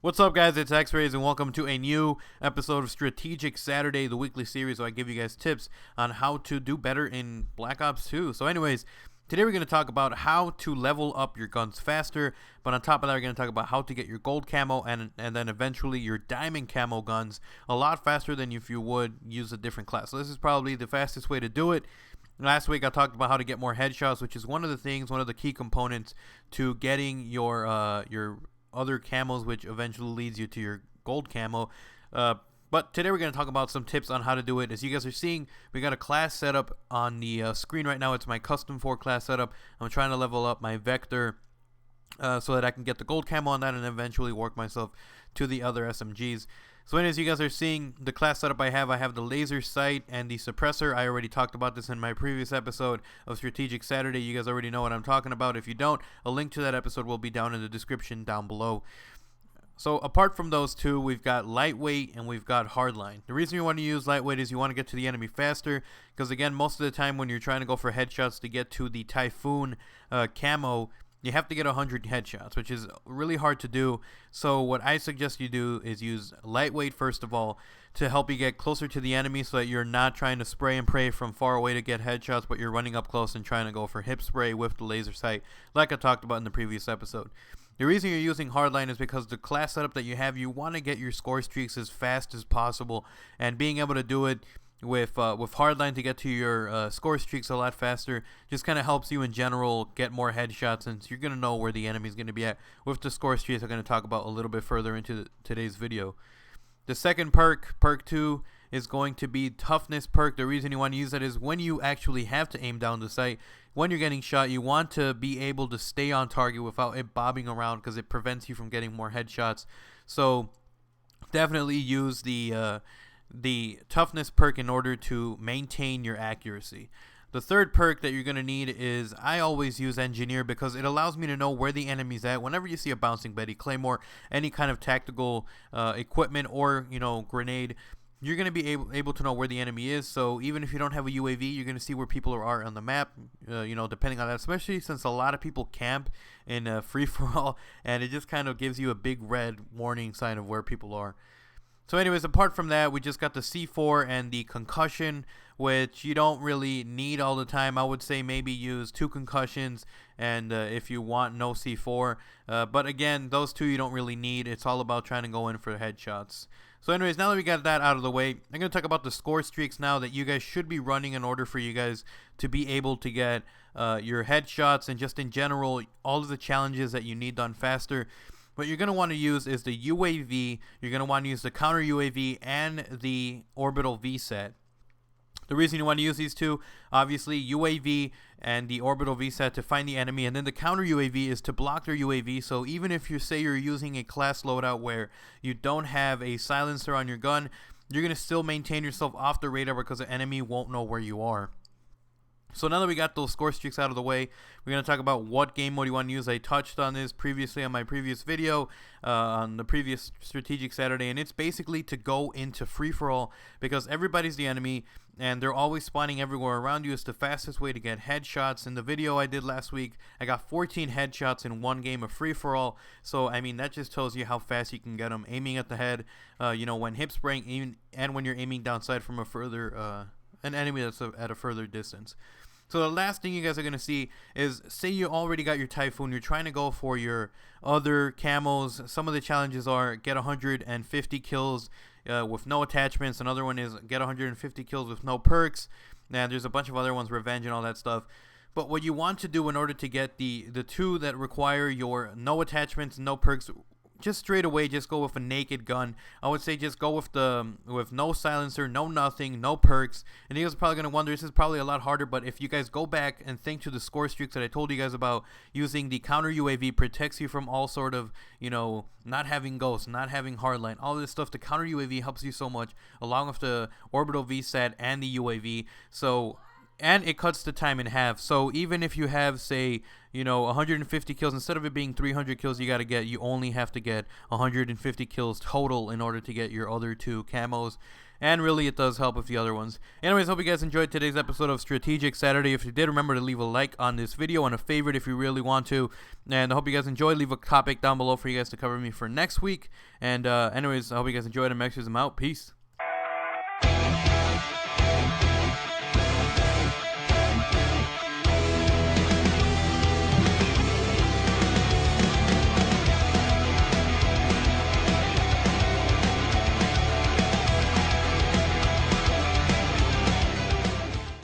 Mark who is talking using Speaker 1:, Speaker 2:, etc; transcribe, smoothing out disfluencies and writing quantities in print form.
Speaker 1: What's up, guys? It's X-Rays, and welcome to a new episode of Strategic Saturday, the weekly series where I give you guys tips on how to do better in Black Ops 2. So anyways, today we're going to talk about how to level up your guns faster, but on top of that, we're going to talk about how to get your gold camo and then eventually your diamond camo guns a lot faster than if you would use a different class. So this is probably the fastest way to do it. Last week I talked about how to get more headshots, which is one of the key components to getting your other camos, which eventually leads you to your gold camo. But today we're going to talk about some tips on how to do it. As you guys are seeing, we got a class set up on the screen right now. It's my custom 4 class setup. I'm trying to level up my Vector so that I can get the gold camo on that and eventually work myself to the other SMGs. So anyways, you guys are seeing the class setup I have the laser sight and the suppressor. I already talked about this in my previous episode of Strategic Saturday. You guys already know what I'm talking about. If you don't, a link to that episode will be down in the description down below. So apart from those two, we've got lightweight and we've got hardline. The reason you want to use lightweight is you want to get to the enemy faster, because again, most of the time when you're trying to go for headshots to get to the Typhoon camo, you have to get 100 headshots, which is really hard to do. So what I suggest you do is use lightweight first of all to help you get closer to the enemy, so that you're not trying to spray and pray from far away to get headshots, but you're running up close and trying to go for hip spray with the laser sight, like I talked about in the previous episode. The reason you're using hardline is because the class setup that you have, you want to get your score streaks as fast as possible, and being able to do it with hardline to get to your score streaks a lot faster just kind of helps you in general get more headshots, since you're going to know where the enemy's going to be at with the score streaks I'm going to talk about a little bit further into today's video. The second perk 2, is going to be toughness perk. The reason you want to use that is when you actually have to aim down the sight, when you're getting shot, you want to be able to stay on target without it bobbing around, because it prevents you from getting more headshots. So definitely use the toughness perk in order to maintain your accuracy. The third perk that you're going to need is, I always use engineer, because it allows me to know where the enemy's at. Whenever you see a bouncing Betty, claymore, any kind of tactical equipment, or grenade, you're going to be able to know where the enemy is. So even if you don't have a UAV, you're going to see where people are on the map, depending on that, especially since a lot of people camp in free-for-all, and it just kind of gives you a big red warning sign of where people are. So anyways, apart from that, we just got the C4 and the concussion, which you don't really need all the time. I would say maybe use 2 concussions, and if you want, no C4. But again, those 2 you don't really need. It's all about trying to go in for headshots. So anyways, now that we got that out of the way, I'm going to talk about the score streaks now that you guys should be running in order for you guys to be able to get your headshots, and just in general, all of the challenges that you need done faster. What you're going to want to use is the UAV, you're going to want to use the counter UAV, and the orbital VSAT. The reason you want to use these two, obviously UAV and the orbital VSAT to find the enemy, and then the counter UAV is to block their UAV. So even if you're using a class loadout where you don't have a silencer on your gun, you're going to still maintain yourself off the radar, because the enemy won't know where you are. So now that we got those score streaks out of the way, we're going to talk about what game mode you want to use. I touched on this previously on my previous video, on the previous Strategic Saturday, and it's basically to go into free-for-all, because everybody's the enemy, and they're always spawning everywhere around you. It's the fastest way to get headshots. In the video I did last week, I got 14 headshots in one game of free-for-all, so I mean, that just tells you how fast you can get them, aiming at the head, when hip spraying, and when you're aiming downside from a further, an enemy that's at a further distance. So the last thing you guys are going to see is, say you already got your Typhoon, you're trying to go for your other camos. Some of the challenges are get 150 kills with no attachments. Another one is get 150 kills with no perks. And there's a bunch of other ones, revenge and all that stuff. But what you want to do in order to get the 2 that require your no attachments, no perks, just straight away, just go with a naked gun. I would say just go with no silencer, no nothing, no perks. And you guys are probably going to wonder, this is probably a lot harder, but if you guys go back and think to the score streaks that I told you guys about, using the counter UAV protects you from all sort of, not having ghosts, not having hardline, all this stuff. The counter UAV helps you so much, along with the orbital VSAT and the UAV. So and it cuts the time in half. So even if you have, say, 150 kills, instead of it being 300 kills you only have to get 150 kills total in order to get your other 2 camos. And really, it does help with the other ones. Anyways, hope you guys enjoyed today's episode of Strategic Saturday. If you did, remember to leave a like on this video and a favorite if you really want to. And I hope you guys enjoyed. Leave a topic down below for you guys to cover me for next week. And anyways, I hope you guys enjoyed, and Max, I'm out. Peace.